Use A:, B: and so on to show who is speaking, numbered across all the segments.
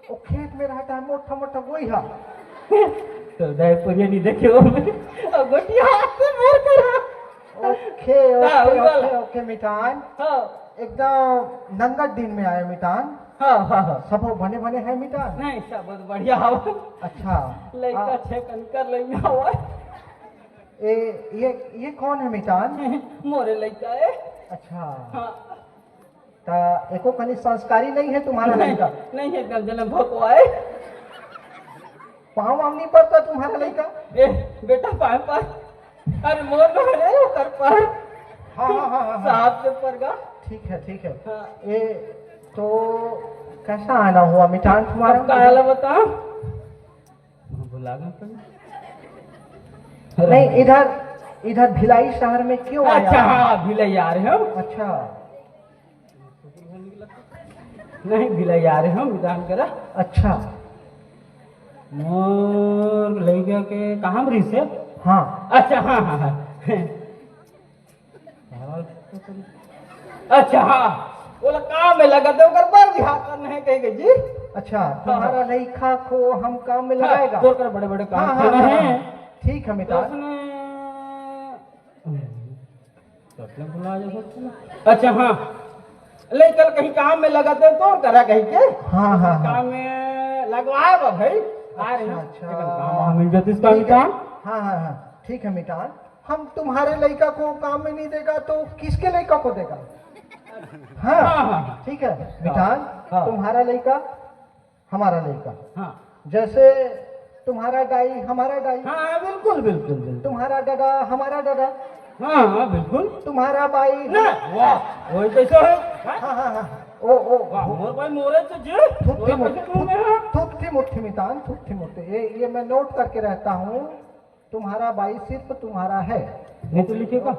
A: वो खेत में रहता है मोटा मोटा गोइहा।
B: तो उदयपुरिया नहीं देखे हो गोटिया हाथ से मार कर।
A: ओके ओके ओके ओके मितान, एकदम नंगत दिन में आए मितान।
B: हाँ
A: सब बने बने हैं मितान।
B: नहीं सब बहुत बढ़िया हवा।
A: अच्छा
B: लड़का छे कंकर लेना हुआ।
A: ये कौन है मितान?
B: मोरे लड़का है।
A: अच्छा
B: हाँ।
A: एको कनी संस्कारी नहीं है तुम्हारा लड़का?
B: नहीं है, एकदम जन्म भोकवा है।
A: पाँव वाम नहीं पड़ता तुम्हारा लड़का?
B: बेटा पाँव पर, अरे मोर लो है कर पर।
A: हाँ
B: साहब के पर गा।
A: ठीक है ठीक है।
B: हाँ।
A: ये तो कैसा आना हुआ मिठान तुम्हारा?
B: काला बता। भुला गए
A: नहीं, इधर भिलाई शहर में क्यों आया?
B: अच्छा हाँ भिलाई आ रहे हो।
A: अच्छा
B: नहीं भिलाई आ रहे हो मिजान करा।
A: अच्छा
B: मोर लड़का के कहाँ मरी से?
A: हाँ
B: अच्छा हाँ अच्छा हाँ बोला काम में लगा दो कर पर भी हाथ करना है कहेंगे जी।
A: अच्छा तुम्हारा लड़का को हम काम में लगाएगा?
B: दो कर बड़े बड़े काम
A: हाँ,
B: करने हैं।
A: ठीक है मितान।
B: अच्छा हाँ लेकर कहीं काम में लगाते तो करा कहीं के।
A: हाँ
B: काम में लगवाए भाई आ रहे हैं।
A: अच्छा
B: काम मिल जाती इसका काम।
A: हाँ ठीक है मितान। हम तुम्हारे लड़का को काम में नहीं देगा तो किसके लड़का को देगा? हाँ ठीक है मितान। तुम्हारा लड़का हमारा लड़का।
B: हाँ
A: जैसे तुम्हारा डाई हमारा डाई।
B: हाँ बिल्कुल बिल्कुल बिल्कुल।
A: तुम्हारा दादा हमारा दादा।
B: हाँ बिल्कुल।
A: तुम्हारा भाई
B: वाह वही कैसे है?
A: हाँ ओ
B: मोर भाई मोरे तो जी
A: थुट्ठी मुट्ठी मितान, थुट्ठी मुट्ठी। ये मैं नोट करके रहता हूँ। तुम्हारा भाई सिर्फ तुम्हारा है,
B: ये तो लिखेगा।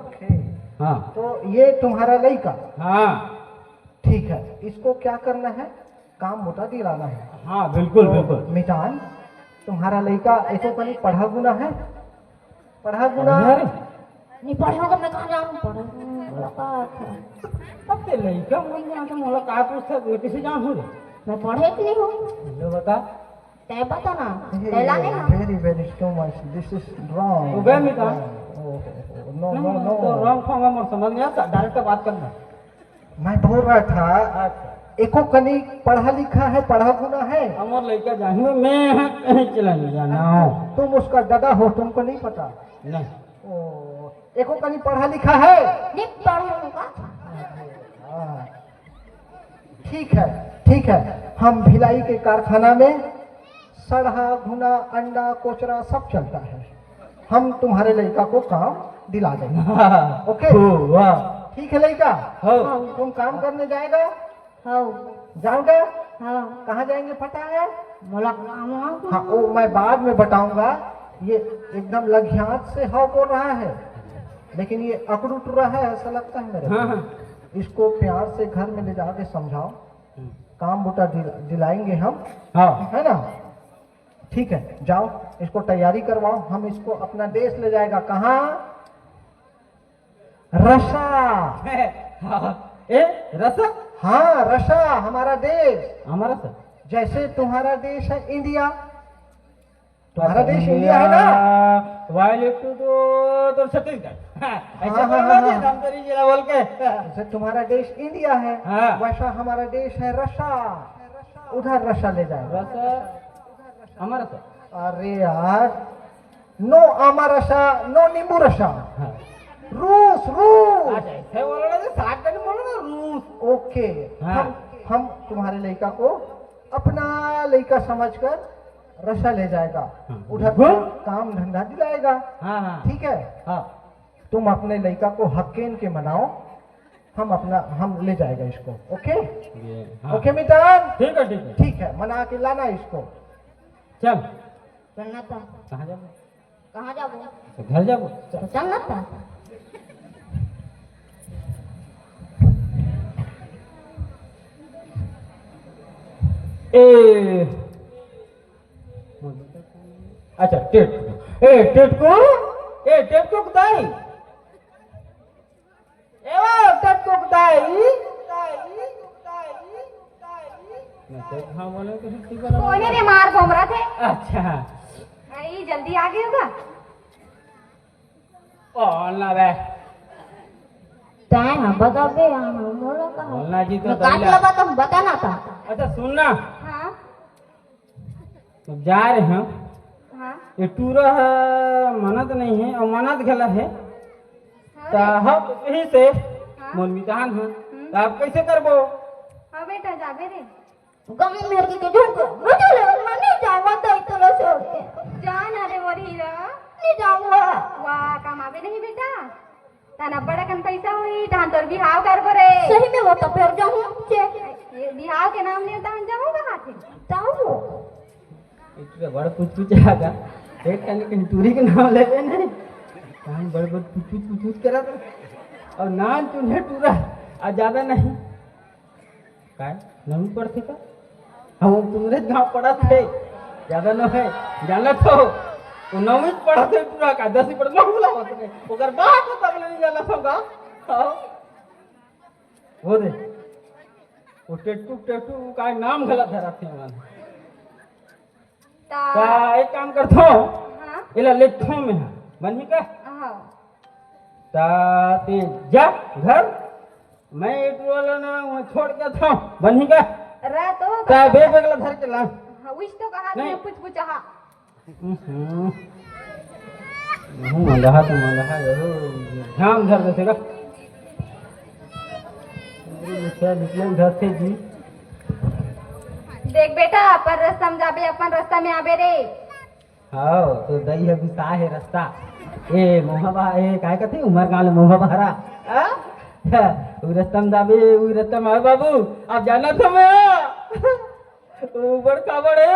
B: हाँ
A: तो ये तुम्हारा लड़का।
B: हाँ
A: ठीक है, इसको क्या करना है? काम मोटा दिलाना है।
B: हाँ बिल्कुल
A: तो
B: बिल्कुल।
A: मितान तुम्हारा लड़का ऐसा कहीं पढ़ा गुना है? पढ़ा गुना
C: नहीं पढ़ा तो मैं कहाँ जाऊँ? पढ़ा
B: अब ते लड़का बोल रहा तो मोला का पूछता बेटी से जान हो रे।
C: मैं पढ़े कि नहीं हूँ?
B: ले बता।
C: तय बता ना। तैला नहीं ना।
A: very too much. This is wrong.
B: हो गया मितान?
A: No
B: तो रॉन्ग फॉर्म में समझ नहीं आता, डायरेक्ट बात करना।
A: मैं बोल रहा था एको कनी पढ़ा लिखा है, पढ़ा गुना है?
B: हमार लड़का जाने मैं कहीं चला नहीं जाना।
A: तुम उसका दादा हो, तुमको नहीं पता?
B: नहीं
A: एको कनी पढ़ा लिखा है?
C: नहीं पढ़ूंगा।
A: ठीक है हम भिलाई के कारखाना में सड़ा भुना अंडा कोचरा सब चलता है। हम तुम्हारे लड़का को काम दिला देंगे। ओके ठीक है लड़का। तुम काम करने जाएगा?
C: हाँ
A: जाऊंगा।
C: हाँ
A: कहाँ जाएंगे पता है?
C: मोला काम हाँ।
A: हाँ वो मैं बाद में बताऊंगा। ये एकदम लघ्यात से हाँ बोल रहा है, लेकिन ये अकड़ू टुरा है ऐसा लगता है मेरे को। इसको प्यार से घर में ले जाके समझाओ, काम बूटा दिलाएंगे हम। हाँ है ना? ठीक है जाओ इसको तैयारी करवाओ, हम इसको अपना देश ले जाएगा। कहाँ? रशा।
B: रसा?
A: हाँ रशा हमारा देश।
B: हमारा सर
A: जैसे तुम्हारा देश है इंडिया, तुम्हारा देश इंडिया है ना?
B: वायलेट तो छत्तीसगढ़ ऐसा जानकारी जिला बोल के।
A: जैसे तुम्हारा देश इंडिया है वैसा हमारा देश है रशा। उधर रशा ले जाएगा।
B: हमारा सर।
A: अरे यार नो आमा रशा, नो नींबू रशा। रूस रूस। ओके हम तुम्हारे लड़का को अपना लड़का समझकर रशा ले जाएगा। उधर काम धंधा दिलाएगा। ठीक है। तुम अपने लड़का को हक्केन के मनाओ, हम ले जाएगा इसको। ओके ओके मितान। ठीक है मना के लाना इसको।
B: चल
C: चलना था।
B: कहाँ जाबो?
C: कहाँ जाबो?
B: घर जाबो।
C: तो चलना था।
B: अच्छा टेट को कुदाई टेट को कुदाई मैं तो हाँ बोले तो छुट्टी बना।
C: कोने रे मार घूम रहा थे।
B: अच्छा
C: भाई जल्दी आ गए होगा।
B: ओ ना बे
C: ताए हम बता बे हम बोला का
B: बोलना जी तो
C: काट
B: दलिया।
C: लगा तुम बताना था।
B: अच्छा सुनना,
C: हाँ
B: अब जा रहे हैं
C: हाँ
B: ये टूरा है, मन्नत नहीं है और मन्नत गला है तो हम यही से मोर मितान है तो आप कैसे करबो?
C: हाँ बेटा जा बे रे गम मेरे के जो मुझे मैं नहीं जाऊंगा तो इतना छोड़ के जाना रे मोर हीरा नहीं जाऊंगा। वाह कमावे नहीं बेटा ताना बड़ा कन पैसा हुई तान तोर बिहाव करबो रे। सही में वो तो फिर जाऊं ये बिहाव के नाम नहीं तान जाऊं कहां थे जाऊं
B: इतने बड़ कुछ आगा एक कहीं टूरी के नाम ले नहीं कहीं बड़ बड़ कुछ करा तो और नाम चुने टूरा आ ज्यादा नहीं काय नहीं पड़ती का हम तुम्हारे गाँव पड़ा थे ज्यादा न है जाना तो वो नौवीं पढ़ा थे टूरा का 10वीं पढ़ मामला होता है ओकर बाप को तब नहीं जाना होगा। वो दे वो टेटू का नाम गलत है रखे मैंने
C: ता
B: का एक काम करता हूँ
C: हां
B: इला लेथों में है बनी का
C: हां
B: ताते जा घर मैं टूर वाला ना वहाँ छोड़ के था बनी का
C: रा तो
B: ता बेगला धर के ला
C: हाँ, विश तो कहा
B: नहीं।
C: पूछ हाँ
B: हूँ मंदहा तो मंदहा ध्यान धर दे सेगा निकले घर से जी
C: देख बेटा पर रास्ता में जाबे अपन रास्ता में आबे रे।
B: हाँ तो दई है बिसा है रास्ता ए मोहबा ए काय कहते उमर गाल मोहबा हरा उ रास्ता में जाबे उ रास्ता में बाबू आप जाना था मैं उ बड़का बड़े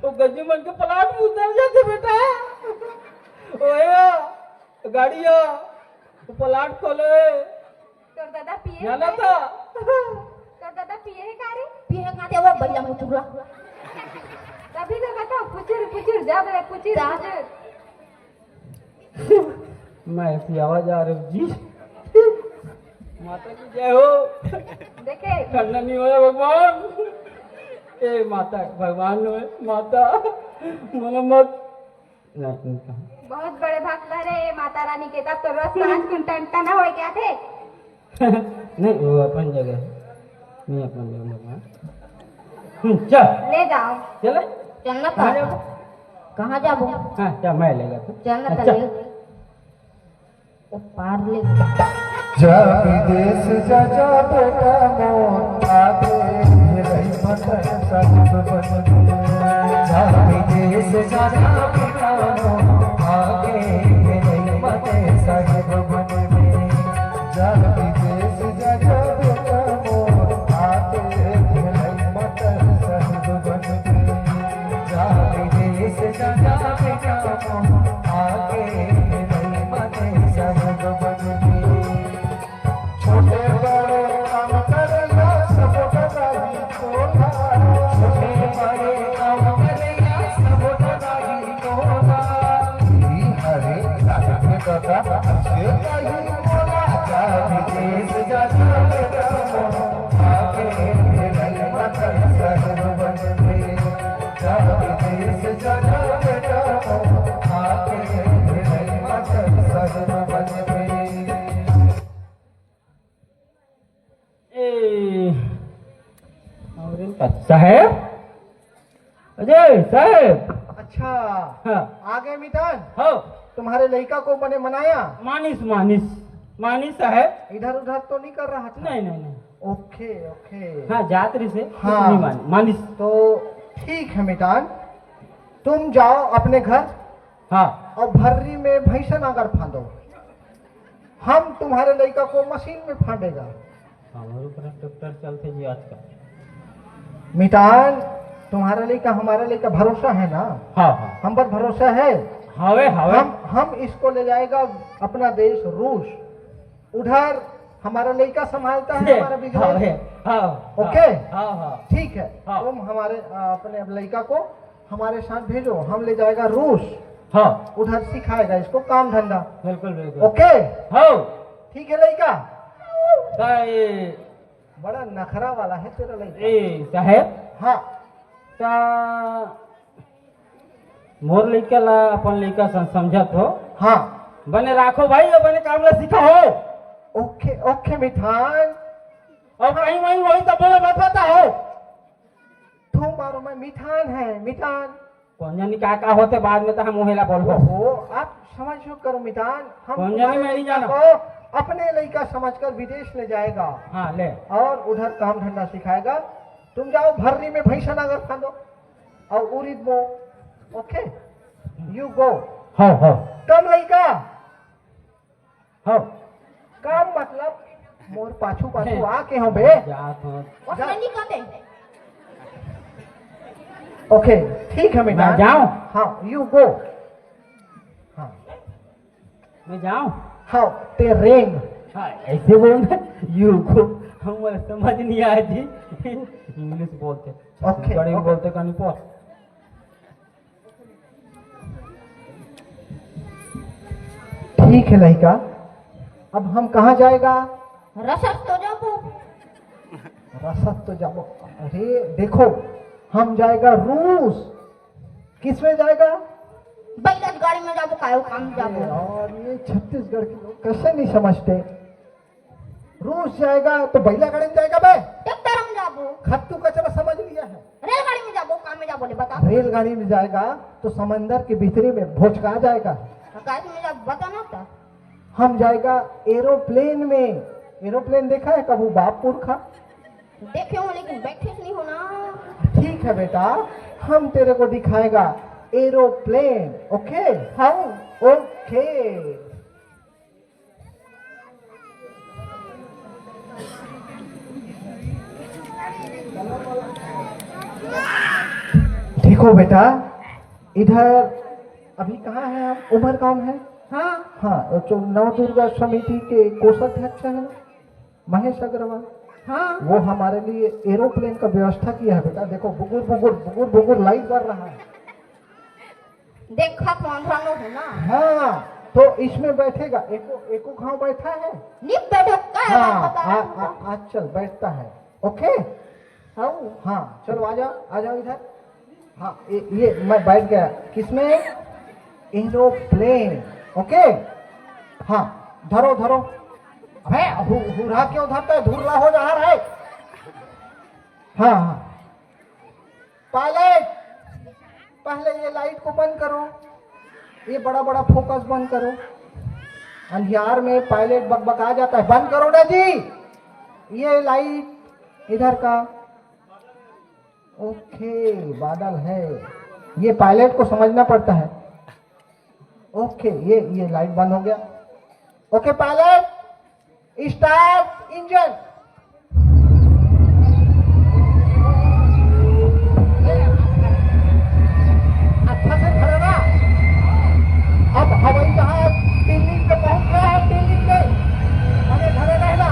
B: वो गज्जू मन के प्लाट में उतर जाते बेटा ओए गाड़िया वो प्लाट खोले
C: तोर दादा पिए
B: जाना था
C: तोर दादा पिए है कारे पिए का दे वो भैया मुचुरा तभी तो कहता पुचुर जा बे पुचुर
B: मैं ऐसी आवाज आ रही जी माता की जय हो
C: देखे
B: करना नहीं होया भगवान ए माता भगवान नो माता मन मत नहीं
C: बहुत बड़े भक्त रे माता रानी के तब तो रोज सांझ कुंटन ना होए क्या थे
B: नहीं वो अपन जगह नहीं अपन जगह भगवान चल
C: ले जाओ
B: चले
C: चलना
B: कहाँ जाओ?
C: कहाँ जाबो
B: हाँ क्या मैं लेगा तू
C: चलना
B: अच्छा।
C: तले ओ पार ले
A: जा विदेश जा बेटा मोर आगे रही मत सब बन जा विदेश जा बेटा मोर आगे रही मत सब बन जा विदेश जा बेटा मोर आगे रही मत सब बन जा विदेश जा बेटा मोर आगे रही मत सब बन छोटे बड़े काम करना सब कदाई तोला छोटे बड़े काम करना सब कदाई तोला हरे राधे दादा अच्छे कहीं बोला जा विदेश जाता बेटा आगे नहीं मत सब बन जा विदेश जाता बेटा आगे नहीं मत सब बन
B: साहेब अजय साहेब
A: अच्छा
B: हाँ
A: आगे मितान
B: हो
A: तुम्हारे लड़का को मैंने मनाया
B: मानिस मानिस मानिस साहेब
A: इधर उधर तो नहीं कर रहा था
B: नहीं नहीं नहीं
A: ओके ओके
B: हाँ जातरी से
A: हाँ।
B: नहीं मानिस
A: तो ठीक है मितान तुम जाओ अपने घर
B: हाँ
A: और भर्री में भैंसा नागर फांदो हम तुम्हारे लड़का को मशीन में फांडेगा
B: हमारे ऊपर ट्रैक्टर चलते जी आजकल
A: मितान तुम्हारा लड़का हमारा लड़का भरोसा है ना
B: हाँ हाँ
A: हम पर भरोसा है
B: हवे हवे
A: हम इसको ले जाएगा अपना देश रूस उधर हमारा लड़का संभालता है हमारा बिजनेस
B: हाँ
A: ओके
B: हाँ हाँ
A: ठीक है
B: हाँ।
A: तुम हमारे अपने लड़का को हमारे साथ भेजो हम ले जाएगा रूस
B: हाँ
A: उधर सिखाएगा इसको काम धंधा
B: बिल्कुल बिल्कुल
A: ओके
B: हो
A: ठीक है लड़का बड़ा नखरा वाला है तेरा लड़का।
B: ए साहेब
A: हाँ
B: ता मोर लड़का ला अपन लड़का समझत हो
A: हाँ
B: बने राखो भाई और बने काम ला सीखा हो।
A: ओके ओके मिठान
B: और कहीं वहीं वही तो बोले मत पता हो
A: तुम मारो मैं मिठान है मिठान।
B: कौन जानी का होते बाद में तो हम मोहेला बोलो।
A: ओहो आप समझो करो मिठान हम
B: कौन जानी मैं नहीं जाना।
A: को अपने लड़का समझकर विदेश ले जाएगा
B: हाँ ले
A: और उधर काम धंधा सिखाएगा। तुम जाओ भर्री में भैंसा नगर खादो और उड़ीद बो। Okay you go.
B: हो
A: कम लड़का
B: हो
A: काम मतलब मोर पाछू पाछू आके हो बे
B: जात हो
C: उसने नहीं कहते
A: ओके ठीक है मिठान
B: मैं जाऊं?
A: हाँ यू गो। हाँ
B: मैं जाऊं।
A: हाँ ते रेंग
B: हाँ ऐसे बोलना यू को हम समझ नहीं आया जी इंग्लिश बोलते
A: ओके,
B: बड़े
A: ओके।
B: बोलते कहीं पर
A: ठीक है लड़का अब हम कहाँ जाएगा।
C: रसद तो जाबो
A: रसद तो जाओ। अरे देखो हम जाएगा रूस। किसमें जाएगा।
C: बैलगाड़ी गाड़ी में जाबो कायो काम जाबो।
A: और ये छत्तीसगढ़ के लोग कैसे नहीं समझते। रूस जाएगा तो बैला गाड़ी में जाएगा बे।
C: ट्रैक्टर में जाबो
A: खत्तू कचरा समझ लिया है।
C: रेलगाड़ी में जाबो काम में जाबो ले बता
A: रेलगाड़ी में जाएगा तो समंदर के भीतरी में भोचका जाएगा।
C: गाड़ी में जाबो बता ना था
A: हम जाएगा एरोप्लेन में। एरोप्लेन देखा है कबू बापपुर का।
C: देखे हो लेकिन बैठे नहीं हो ना।
A: ठीक है बेटा हम तेरे को दिखाएगा एरोप्लेन। ओके हाँ ओके। देखो बेटा इधर अभी कहाँ है हम उमर गांव है।
C: हाँ
A: हाँ जो नव दुर्गा समिति के कोषाध्यक्ष है ना महेश अग्रवाल।
C: हाँ
A: वो हमारे लिए एरोप्लेन का व्यवस्था किया है बेटा। देखो बुगुर बुगुर बुगुर बुगुर लाइट बढ़ रहा है।
C: देखा कौन सा हो ना।
A: हाँ तो इसमें बैठेगा। एको घाव बैठा है।
C: निप बैठो का
A: हाँ आज चल बैठता है। ओके हाँ चलो आ जाओ इधर। हाँ ये मैं बैठ गया। किसमें एरोप्लेन। ओके हाँ धरो धरो। अबे हुरा क्यों धरता है। धुरला हो जा रहा है। हाँ हाँ पायलट पहले ये लाइट को बंद करो। ये बड़ा बड़ा फोकस बंद करो। अंधियार में पायलट बकबका जाता है। बंद करो ना जी। ये लाइट इधर का। ओके बादल है। ये पायलट को समझना पड़ता है। ओके ये लाइट बंद हो गया। Okay pilot start engine. अच्छा से खड़ा ना। अब हवाई जहाज दिल्ली पे पहुंच गया है। दिल्ली पे हमें खड़े रहना।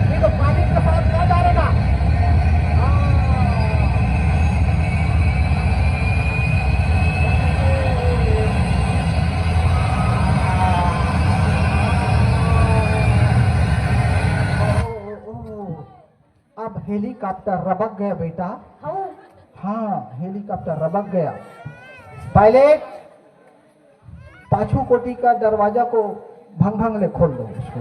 A: नहीं तो पानी के साथ क्या जा रहेगा। अब हेलीकॉप्टर रबक गया बेटा। हाँ हेलीकॉप्टर रबक गया। पायलट पाछू कोटी का दरवाजा को भंग भंग ले खोल दो उसको।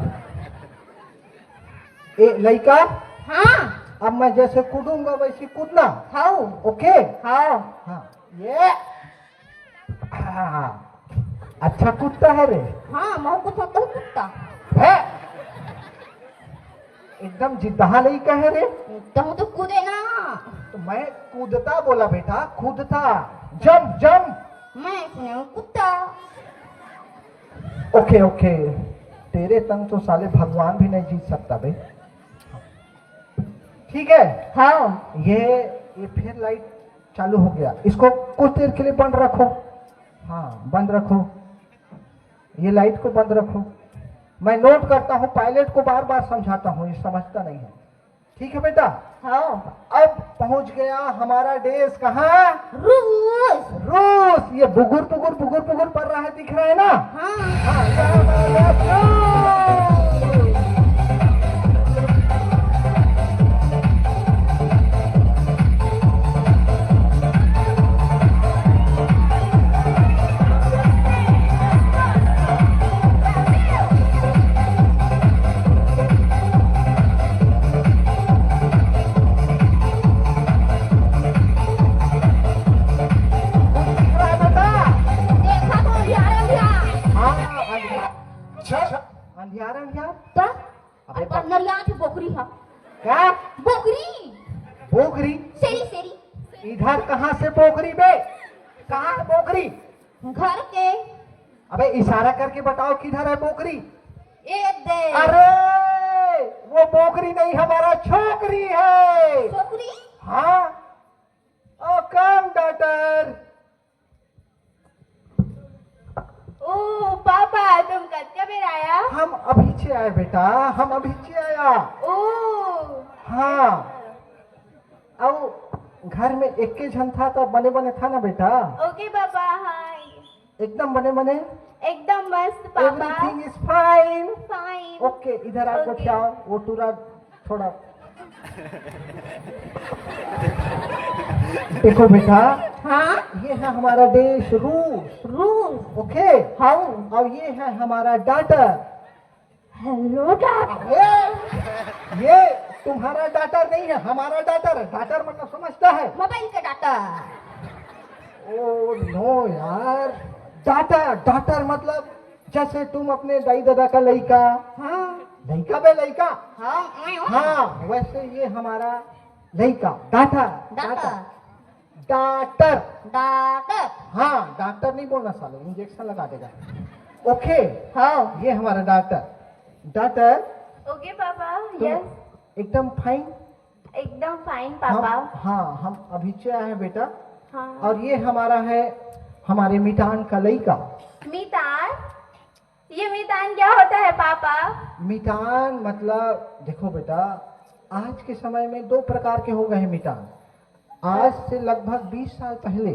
A: ए लड़का
C: हाँ
A: अब मैं जैसे कूदूंगा वैसे कूदना।
C: हाँ
A: ओके
C: हाँ
A: हाँ ये हाँ अच्छा कूदता है रे।
C: हाँ मऊ को तो कुत्ता
A: है एकदम जिद्दहा लड़का है रे।
C: तुम तो कूदे ना।
A: तो मैं कूदता बोला बेटा कूदता। Jump jump.
C: मैं सुना कुत्ता।
A: ओके ओके तेरे तंग तो साले भगवान भी नहीं जीत सकता बे। ठीक है
C: हाँ
A: ये फिर लाइट चालू हो गया। इसको कुछ देर के लिए बंद रखो। हाँ बंद रखो। ये लाइट को बंद रखो। मैं नोट करता हूँ। पायलट को बार बार समझाता हूँ ये समझता नहीं है। ठीक है बेटा।
C: हाँ
A: अब पहुंच गया हमारा देश कहाँ।
C: रूस
A: रूस। ये बुगुर बुगुर बुगुर बुगुर पड़ रहा है दिख रहा है ना।
C: हाँ
A: हाँ, क्या?
C: बोकरी।
A: बोकरी?
C: सेरी सेरी।
A: इधर कहाँ से बोकरी बे? कहाँ है बोकरी?
C: घर के।
A: अबे इशारा करके बताओ किधर है बोकरी?
C: ये दे।
A: अरे वो बोकरी नहीं, हमारा छोकरी है।
C: छोकरी?
A: हाँ। ओ कम डॉटर।
C: ओ पापा, तुम कब आया?
A: हम अभी से आए बेटा, हम अभी से आया।
C: ओ
A: हाँ। अब घर में एक के जन था तो बने बने था ना बेटा?
C: ओके पापा। हाँ
A: एकदम बने बने।
C: एकदम मस्त पापा।
A: Everything is fine.
C: Fine.
A: Okay इधर आपको
C: Okay.
A: क्या वो टूरा थोड़ा देखो बेटा,
C: हाँ
A: ये है हमारा देश रूस।
C: रूस।
A: Okay
C: how?
A: और ये है हमारा डाटा।
C: Hello doctor.
A: ये तुम्हारा डाटा नहीं है, हमारा डाटा है। डाटा मतलब समझता है?
C: मोबाइल का डाटा।
A: ओ नो यार, डाटा डाटा मतलब जैसे तुम अपने दाई दादा का लड़का।
C: हाँ
A: लड़का बे लड़का।
C: हाँ
A: हाँ वैसे ये हमारा लड़का डाटा।
C: डाटा।
A: डॉक्टर।
C: डॉक्टर।
A: हाँ डॉक्टर नहीं बोलना साले, इंजेक्शन लगा देगा। ओके
C: हाँ
A: ये हमारा डॉक्टर। डॉक्टर
C: ओके पापा।
A: तुम
C: यस
A: एकदम फाइन।
C: एकदम फाइन पापा।
A: हाँ हम अभी से आए हैं बेटा।
C: हाँ
A: और ये हमारा है हमारे मितान का लड़का।
C: मितान? ये मितान क्या होता है पापा?
A: मितान मतलब देखो बेटा, आज के समय में दो प्रकार के हो गए हैं मितान। आज से लगभग 20 साल पहले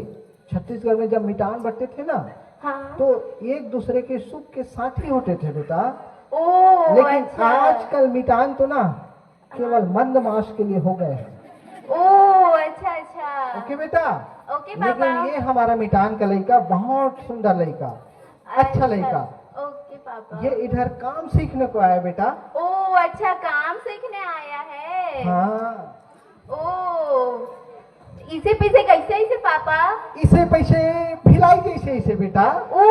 A: छत्तीसगढ़ में जब मितान बढ़ते थे ना,
C: हाँ
A: तो एक दूसरे के सुख के साथी होते थे बेटा।
C: ओ
A: लेकिन
C: अच्छा।
A: आजकल मितान तो ना केवल मंद मास के लिए हो गए हैं।
C: ओ अच्छा अच्छा।
A: ओके बेटा।
C: ओके पापा।
A: लेकिन ये हमारा मितान का लड़का बहुत सुंदर लड़का, अच्छा लड़का।
C: ओके पापा।
A: ये इधर काम सीखने को आया बेटा।
C: ओ अच्छा, काम सीखने आया है।
A: हाँ
C: ओ इसे पैसे कैसे इसे पापा?
A: इसे पैसे भिलाई जैसे इसे बेटा।
C: ओ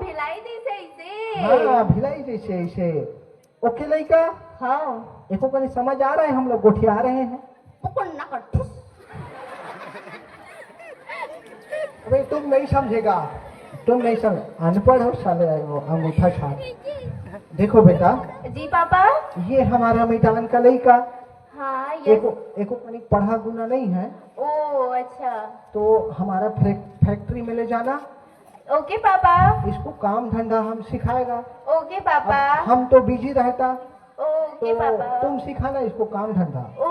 C: भिलाई जैसे इसे।
A: हाँ भिलाई जैसे इसे। ओके लड़का।
C: हाँ
A: देखो कहीं समझ आ रहा है, हम लोग गोठिया रहे हैं।
C: पकड़ना कर।
A: अबे तुम नहीं समझेगा, तुम नहीं समझ, अनपढ़ हो साले वो अंगूठा छाप। देखो बेटा,
C: जी पापा।
A: ये हमारा मितान का लड़का।
C: हाँ
A: एको
C: यस।
A: एको कहीं पढ़ा गुना नहीं है,
C: ओ अच्छा।
A: तो हमारा फैक्ट्री में ले जाना,
C: ओके पापा।
A: इसको काम धंधा हम सिखाएगा।
C: ओके पापा।
A: अब हम तो बिजी रहता,
C: ओके
A: तो
C: पापा।
A: तुम सिखाना इसको काम धंधा।
C: ओ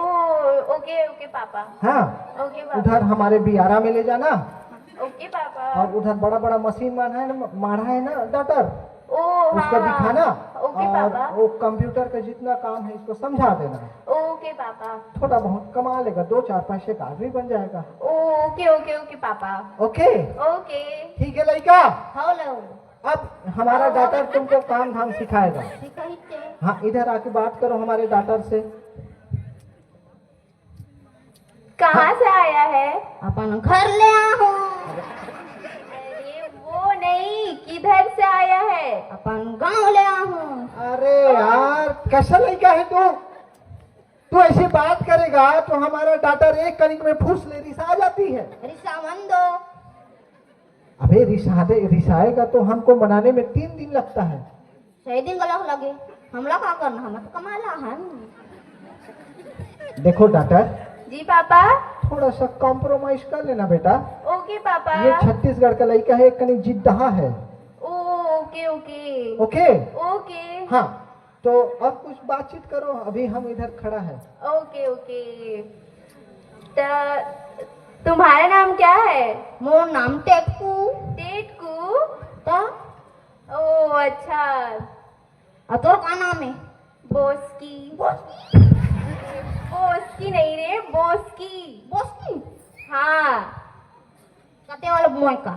C: ओके ओके पापा।
A: हाँ
C: ओके पापा।
A: उधर हमारे बियारा में ले जाना,
C: ओके पापा।
A: और उधर बड़ा बड़ा मशीन मारा है ना डॉक्टर,
C: ओ
A: उसको
C: हाँ
A: दिखाना।
C: ओके
A: और
C: पापा।
A: वो कंप्यूटर का जितना काम है इसको समझा देना।
C: ओके पापा।
A: थोड़ा बहुत कमा लेगा, 2-4 पैसे का आदमी बन जाएगा।
C: ओके ओके ओके पापा।
A: Okay
C: okay.
A: ठीक है लड़का।
C: हेलो।
A: अब हमारा डॉक्टर तुमको काम धाम सिखाएगा।
C: सिखाइए।
A: हाँ इधर आके बात करो हमारे डॉक्टर से।
C: कहाँ से आया है?
D: अपन घर ले आहू।
C: अरे वो नहीं, किधर से आया है?
D: अपन गांव ले आहू।
A: अरे यार कैसा लड़का है तू ऐसी बात करेगा तो हमारा डॉक्टर एक कनिक में फूस ले रिसा आ जाती है।
D: रिसावन दो।
A: अबे रिसाएगा तो हमको मनाने में 3 दिन लगता है।
D: 6 दिन गलत लगे, हम लोग क्या करना, हम तो कमाला है।
A: देखो डॉक्टर,
C: जी पापा।
A: थोड़ा सा कॉम्प्रोमाइज कर लेना बेटा।
C: ओके पापा।
A: ये छत्तीसगढ़ का लड़का है, कहीं जिद्दहा है।
C: Okay okay
A: okay
C: okay.
A: हाँ तो अब कुछ बातचीत करो, अभी हम इधर खड़ा है।
C: Okay okay. तुम्हारा नाम क्या है?
D: मोर नाम टेकू।
C: टेटकू।
D: तो
C: ओ अच्छा।
D: और तोर का नाम है?
C: बोस्की। बोस्की नहीं रे, बोस्की।
D: बोस्की।
C: हाँ।
D: कते वाला बोय का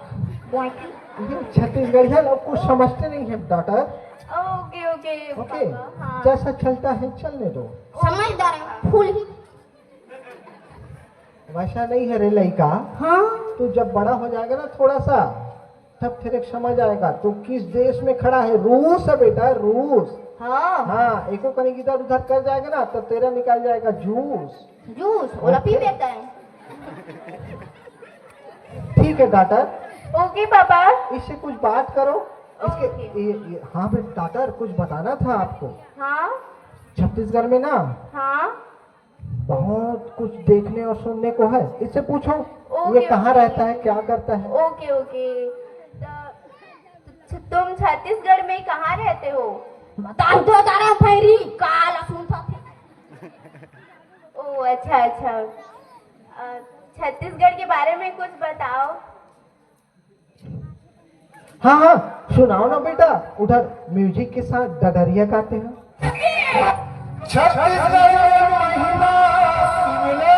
D: बोय की।
A: ये छत्तीसगढ़िया लोग कुछ समझते नहीं है डॉक्टर।
C: ओके ओके
A: ओके
C: पापा, हाँ।
A: जैसा चलता है चलने दो।
D: समझदार है, फूल ही।
A: वैसा नहीं है रे लड़का।
D: हाँ
A: तू जब बड़ा हो जाएगा ना थोड़ा सा, तब फिर एक समझ आएगा तू किस देश में खड़ा है। रूस है बेटा, रूस।
D: हाँ
A: हाँ, एको कनिक इधर उधर कर जाएगा ना तो तेरा निकाल जाएगा जूस।
D: जूस ओला पी लेता है।
A: ठीक है डॉक्टर,
C: ओके पापा।
A: इससे कुछ बात करो। इसके
C: ओके।
A: हाँ बेटा डॉक्टर, कुछ बताना था आपको।
C: हाँ
A: छत्तीसगढ़ में ना
C: हाँ
A: बहुत कुछ देखने और सुनने को है, इससे पूछो
C: ओके,
A: ये कहाँ
C: ओके।
A: रहता है, क्या करता है।
C: Okay okay. तुम छत्तीसगढ़ में कहाँ रहते हो?
D: बताओ तो तारा फैरी काला सुनता थे।
C: ओ अच्छा अच्छा। छत्तीसगढ़ के बारे में कुछ बताओ।
A: हाँ हाँ सुनाओ ना बेटा, उधर म्यूजिक के साथ डडरिया गाते हैं। छत्तीसगढ़ महिमा सुनले,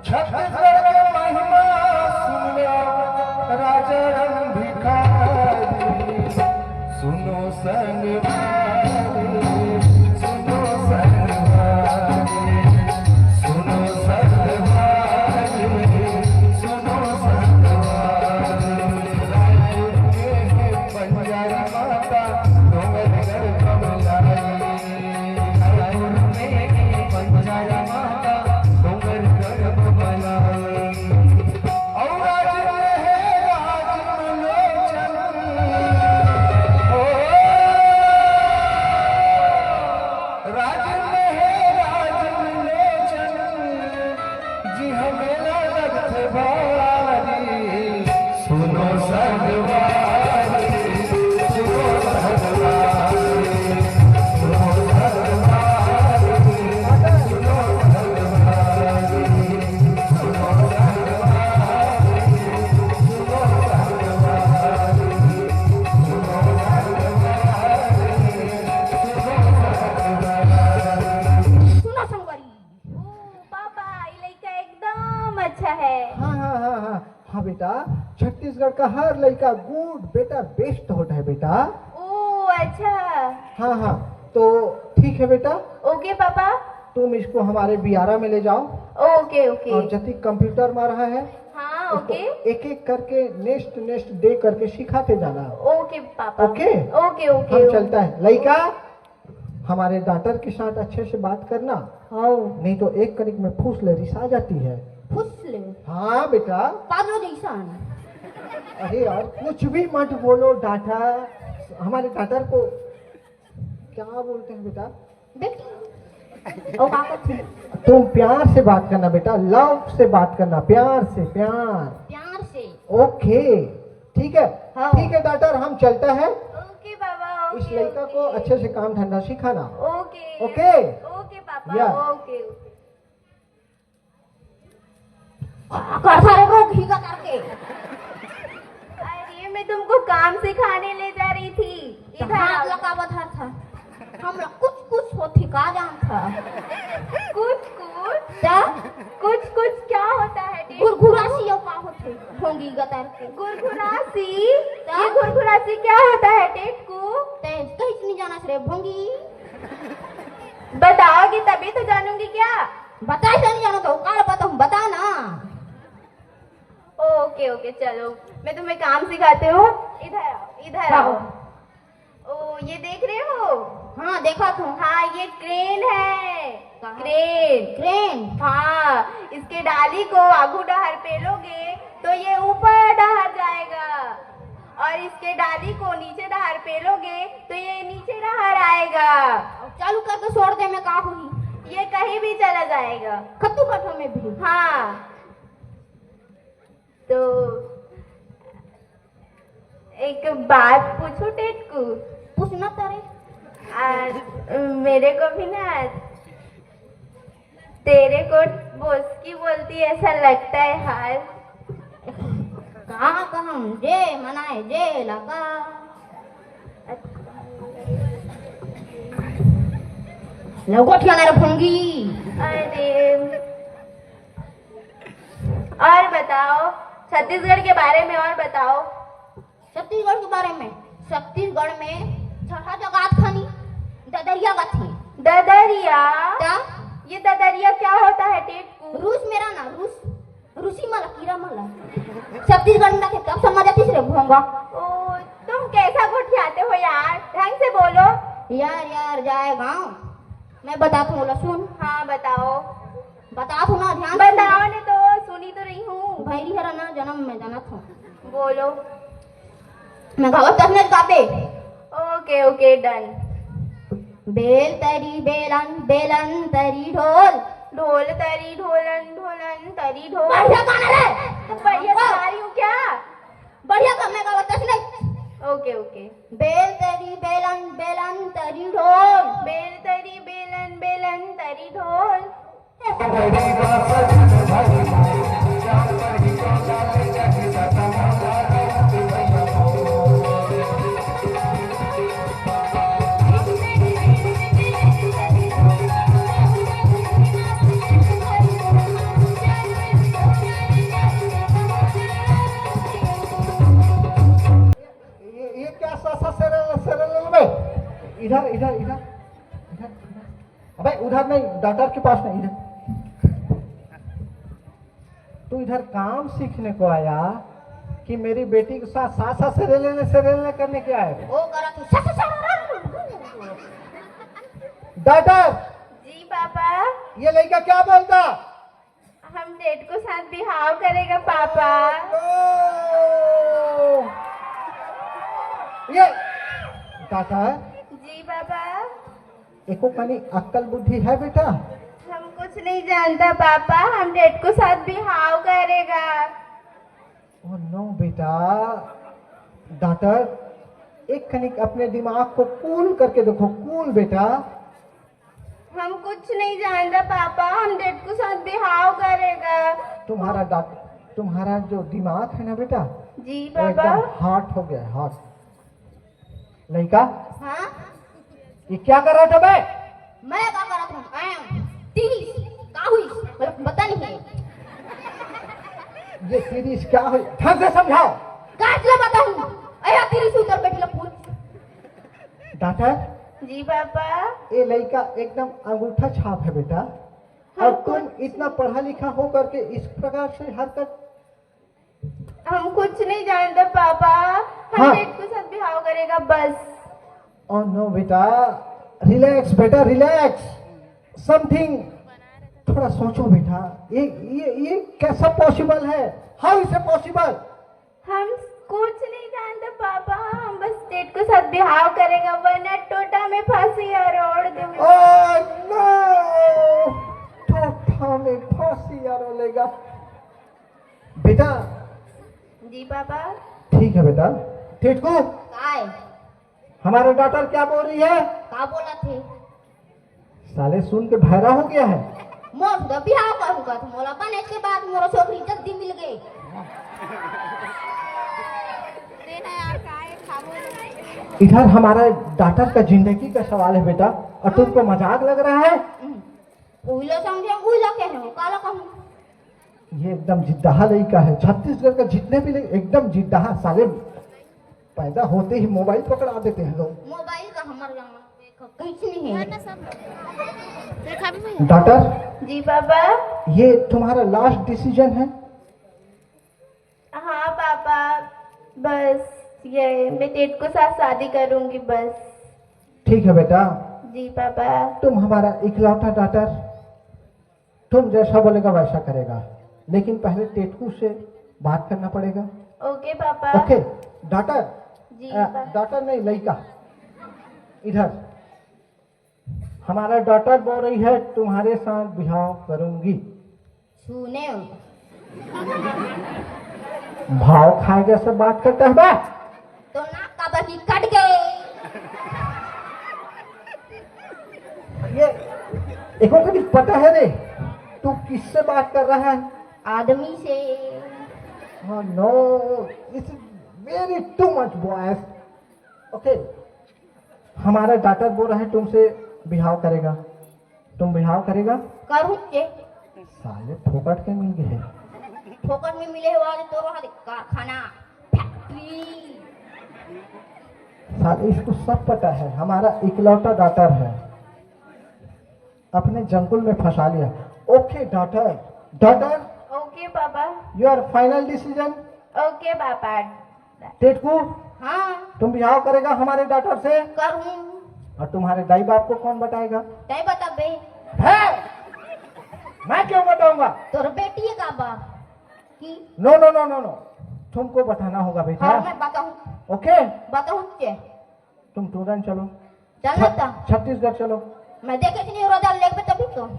A: छत्तीसगढ़ के महिमा सुनले, राजा रंग भिखारी सुनो संगवारी, सुनो संगवारी, सुनो संगवारी, सुनो संगवारी। पंजारी माता डोंगरगढ़ कमलाई, पंजारी माता डोंगरगढ़ कमलाई। और राज है राज लोचन, ओ राज में है राज लोचन, जी हमें लगत भारी, सुनो संगवारी, सुनो संगवारी, सुनो संगवारी, सुनो संगवारी, सुनो संगवारी, सुनो संगवारी, सुनो
D: सुना संगवारी।
C: ओ पापा, ये लड़का एकदम अच्छा है।
A: हाँ हाँ हाँ हाँ हाँ बेटा, छत्तीसगढ़ का हर लड़का गुड बेटा बेस्ट होता है बेटा।
C: ओ अच्छा।
A: हाँ हाँ तो ठीक है बेटा,
C: ओके पापा।
A: तुम इसको हमारे बियारा में ले जाओ
C: ओके ओके।
A: और जति कंप्यूटर में रहा है
C: हाँ
A: उसको
C: ओके
A: एक एक करके नेक्स्ट नेक्स्ट डे करके सिखाते जाना।
C: ओके पापा।
A: Okay
C: okay okay.
A: हम चलता है। लड़का हमारे डॉक्टर के साथ अच्छे से बात करना,
D: हाँ
A: नहीं तो एक कनिक में फूस लहरिस आ जाती है।
D: फुसले
A: हाँ बेटा,
D: पागलो जैसा।
A: अरे यार कुछ भी मत बोलो डॉक्टर, हमारे डॉक्टर को क्या बोलते हैं बेटा,
D: बेटी ओ काका थी
A: तुम प्यार से बात करना बेटा, लव से बात करना, प्यार से, प्यार।
D: प्यार से।
A: ओके ठीक है।
D: हाँ।
A: ठीक है डॉक्टर, हम चलता है।
C: ओके बाबा।
A: इस
C: ओके
A: लड़का को अच्छे से काम धंधा सिखाना।
C: ओके
A: ओके
C: ओके पापा।
A: या।
C: Okay okay.
D: करता रे वो घी का करके।
C: अरे मैं तुमको काम सिखाने ले जा रही थी। इधर
D: हाथ
C: आओ।
D: लगा बधा था। हम लोग कुछ कुछ होती का जान था।
C: कुछ कुछ
D: क्या
C: कुछ कुछ क्या होता है टेट?
D: गुरगुरासी यो का होते होंगी गतर के।
C: गुरगुरासी? ये गुरगुरासी क्या होता है टेट को?
D: ते कहीं नहीं जाना रे भोंगी।
C: बताओगी तभी तो जानूंगी क्या?
D: बता नहीं जाना तो काल बताऊं, बता ना।
C: ओके ओके चलो, मैं तुम्हें काम सिखाती हूँ। इधर आओ, इधर आओ। ओ ये देख रहे हो?
D: हाँ देखा तू।
C: हाँ ये क्रेन है।
D: कहाँ?
C: क्रेन।
D: क्रेन।
C: हाँ, इसके डाली को आगू डहर पेलोगे तो ये ऊपर डहर जाएगा, और इसके डाली को नीचे डहर पेलोगे तो ये नीचे डहर आएगा।
D: चालू करके छोड़ दे, मैं का हुई
C: ये कहीं भी चला जाएगा।
D: खत्तू कठो में भी।
C: हाँ तो एक बात पूछूं टेटकू?
D: पूछना तारे।
C: मेरे को भी ना तेरे को बोसकी बोलती ऐसा लगता है हाल।
D: कहाँ कहम जे मनाए जे लगा। लौकोठिया ना रखूंगी।
C: अरे और बताओ छत्तीसगढ़ के बारे में, और बताओ।
D: छत्तीसगढ़ के बारे में, छत्तीसगढ़ में छठा जगह खानी ददरिया गथी।
C: ददरिया?
D: क्या
C: ये ददरिया क्या होता है टेटकू?
D: रूस मेरा ना रूस कुर्सी माला कीड़ा माला छत्तीसगढ़ में तब समझ आती रे भोंगा।
C: ओ तुम कैसा गोठियाते हो यार, ढंग से बोलो।
D: यार जाए गाँव मैं बताता हूँ, सुन।
C: हाँ बताओ।
D: बता तू ना, ध्यान
C: बताओ ने तो सुनी तो रही हूँ।
D: भैरी हरा ना जन्म में जाना था।
C: बोलो।
D: मैं गावत तहने गाबे।
C: Okay okay done.
D: बेल तरी बेलन बेलन तरी ढोल,
C: ढोल तरी ढोलन ढोलन तरी ढोल।
D: बढ़िया गाना रे।
C: तो बढ़िया गा रही हूँ क्या?
D: बढ़िया गा, मैं गावत तहने।
C: Okay okay.
D: बेल तरी बेलन बेलन तरी ढोल,
C: बेल तरी बेलन बेलन तरी ढोल।
A: ये क्या सा सरल सरल में? इधर इधर इधर इधर। अबे उधर नहीं, डॉक्टर के पास नहीं, इधर। तू इधर काम सीखने को आया कि मेरी बेटी के साथ सासा सरल करने के आए?
D: वो करा तू
A: डॉक्टर
C: जी पापा।
A: ये लड़का क्या बोलता?
C: हम डेट को साथ बिहाव करेगा पापा।
A: ये डॉक्टर
C: जी पापा।
A: एको कनी अक्ल बुद्धि है बेटा?
C: हम कुछ नहीं जानता पापा, हम डेट को साथ बिहाव करेगा।
A: ओ नो बेटा। डॉक्टर एक कनिक अपने दिमाग को कूल करके देखो, कूल बेटा।
C: हम कुछ नहीं जानता पापा, हम डेट को साथ बिहाव करेगा।
A: तुम्हारा जो दिमाग है ना बेटा,
C: जी
A: वो
C: पापा।
A: एकदम हॉट हो गया, हॉट। लड़का
D: हाँ
A: ये क्या कर रहा था बे?
D: मैं क्या करा था? तीस का हुई मतलब पता नहीं।
A: ये सीरीज क्या हुई? ढंग से समझाओ।
D: काट ले बताऊं। अया तेरी सुतर बैठी पूछ।
A: डॉक्टर
C: जी पापा।
A: ये लड़का एकदम अंगूठा छाप है बेटा, और तुम इतना पढ़ा लिखा हो करके इस प्रकार से हरकत।
C: हम कुछ नहीं जानते पापा, हम
A: हाँ।
C: डेट को साथ बिहाव करेगा बस।
A: ओ नो बेटा, रिलैक्स बेटा, रिलैक्स। समथिंग थोड़ा सोचो बेटा। ये कैसा पॉसिबल है? How is it possible?
C: हम कुछ नहीं जानते पापा, हम बस डेट को साथ बिहाव करेगा, वरना टोटा में फांसी और दूंगी।
A: ओह नो, टोटा में फांसी रोलेगा बेटा।
C: जी पापा।
A: ठीक है बेटा, ठीक को
D: काय
A: हमारे डॉक्टर क्या बोल रही है?
D: का बोला थे?
A: साले सुन के भैरा हो गया है।
D: मोर तो बिहाव करूंगा तो मोला बने के बाद मोर छोकरी जल्दी मिल गई।
A: इधर हमारा डॉक्टर का जिंदगी का सवाल है बेटा, और तुमको मजाक लग रहा है?
D: उइला समझे उइला कह रहे हो काला कहूं।
A: ये एकदम जिद्दाहा लड़का है। छत्तीसगढ़ का जितने भी एकदम जिद्दाहा साले, पैदा होते ही मोबाइल पकड़ा देते हैं लोग।
D: मोबाइल का हमारे यहाँ कुछ नहीं है।
A: डॉक्टर
C: जी पापा।
A: ये तुम्हारा लास्ट डिसीजन है?
C: हाँ पापा, बस ये मैं डेट को साथ शादी करूंगी बस।
A: ठीक है बेटा,
C: जी पापा।
A: तुम हमारा इकलौता डॉक्टर, तुम जैसा बोलेगा वैसा करेगा, लेकिन पहले टेटकू से बात करना पड़ेगा।
C: ओके पापा।
A: Okay doctor.
C: जी पापा।
A: डॉक्टर नहीं, लड़का इधर। हमारा डॉक्टर बोल रही है तुम्हारे साथ बिहाव करूंगी।
D: सुने
A: भाव खाएगा सब बात करता है बा?
D: तो नाक का बटी कट गए।
A: ये एको कभी पता है रे तू किससे बात कर रहा है?
D: आदमी से।
A: Oh no, this is very too much boys. Okay, हमारा डॉक्टर बोल रहा है तुमसे बिहाव करेगा, तुम बिहाव करेगा?
D: करूँ के
A: साले फोकट के मिल गए।
D: फोकट में मिले वाले तो रहा कारखाना फैक्ट्री।
A: साले इसको सब पता है, हमारा इकलौता डॉक्टर है, अपने जंगल में फंसा लिया। ओके डॉक्टर, डॉक्टर
C: ओके पापा
A: योर फाइनल डिसीजन।
C: ओके पापा
A: टेटकू
D: हाँ
A: तुम बिहाव करेगा हमारे डॉटर से,
D: करूँ।
A: और तुम्हारे दाई बाप को कौन बताएगा?
D: नहीं बता बे,
A: है? मैं क्यों बताऊंगा?
D: तोर बेटी है का बा की?
A: No no no no no, तुमको बताना होगा बेटा।
D: हाँ मैं बताऊँ।
A: ओके
D: बताऊँ के?
A: तुम तुरंत चलो,
D: चलना था।
A: छत्तीसगढ़ चलो।
D: मैं देखे नहीं रोजा लेग पे तभी तो।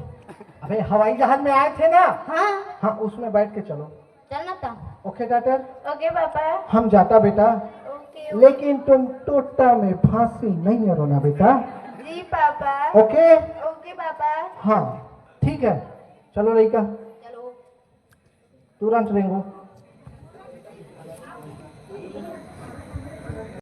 A: अबे हवाई जहाज में आए थे ना,
D: हाँ
A: हाँ उसमें बैठ के चलो।
D: चलना था।
A: ओके डॉटर,
C: ओके पापा
A: हम जाता बेटा,
C: ओके
A: लेकिन तुम टोटा में फांसी नहीं रोना बेटा।
C: जी पापा
A: ओके
C: ओके पापा
A: हाँ ठीक है, चलो लड़का
D: चलो।
A: तुरंत रेंगो।